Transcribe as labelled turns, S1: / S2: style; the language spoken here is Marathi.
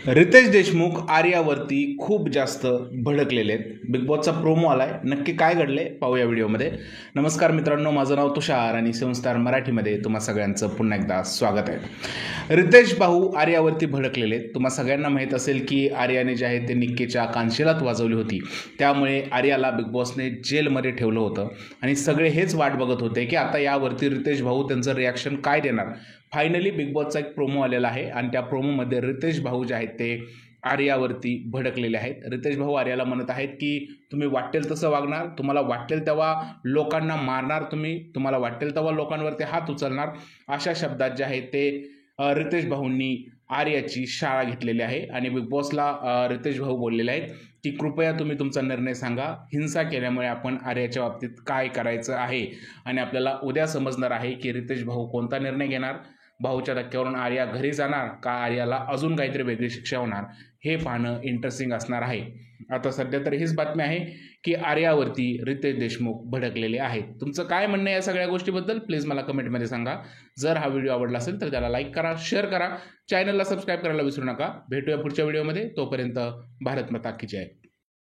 S1: रितेश देशमुख आर्यावरती खूप जास्त भडकलेले आहेत. बिग बॉसचा प्रोमो आलाय, नक्की काय घडले पाहूया व्हिडिओमध्ये. नमस्कार मित्रांनो, माझं नाव तुषार आणि सेव्हन मराठीमध्ये तुम्हा सगळ्यांचं पुन्हा एकदा स्वागत आहे. रितेश भाऊ आर्यावरती भडकलेले आहेत. तुम्हा सगळ्यांना माहीत असेल की आर्याने जे आहे ते निक्कीच्या कानशिलात वाजवली होती, त्यामुळे आर्याला बिग बॉसने जेलमध्ये ठेवलं होतं आणि सगळे हेच वाट बघत होते की आता यावरती रितेश भाऊ त्यांचं रिॲक्शन काय देणार. फायनली बिग बॉसचा एक प्रोमो आलेला आहे आणि त्या प्रोमोमध्ये रितेश भाऊ जे आहेत ते आर्यावरती भडकलेले आहेत. रितेश भाऊ आर्याला म्हणत आहेत की तुम्ही वाटेल तसं वागणार, तुम्हाला वाटेल तेव्हा लोकांना मारणार, तुम्हाला वाटेल तेव्हा लोकांवरती हात उचलणार, अशा शब्दात जे आहेत ते रितेश भाऊंनी आर्याची शाळा घेतलेली आहे. आणि बिग बॉसला रितेश भाऊ बोललेले आहेत की कृपया तुम्ही तुमचा निर्णय सांगा. हिंसा केल्यामुळे आपण आर्याच्या बाबतीत काय करायचं आहे आणि आपल्याला उद्या समजणार आहे की रितेश भाऊ कोणता निर्णय घेणार. भाऊच्या धक्क्यावरून आर्या घरी जाणार का आर्याला अजून काहीतरी वेगळी शिक्षा होणार, हे पाहणं इंटरेस्टिंग असणार आहे. आता सध्या तर हीच बातमी आहे की आर्यावरती रितेश देशमुख भडकलेले आहेत. तुमचं काय म्हणणं या सगळ्या गोष्टीबद्दल प्लीज मला कमेंटमध्ये सांगा. जर हा व्हिडिओ आवडला असेल तर त्याला लाईक करा, शेअर करा, चॅनलला सबस्क्राईब करायला विसरू नका. भेटूया पुढच्या व्हिडिओमध्ये. तोपर्यंत भारत माता की जय.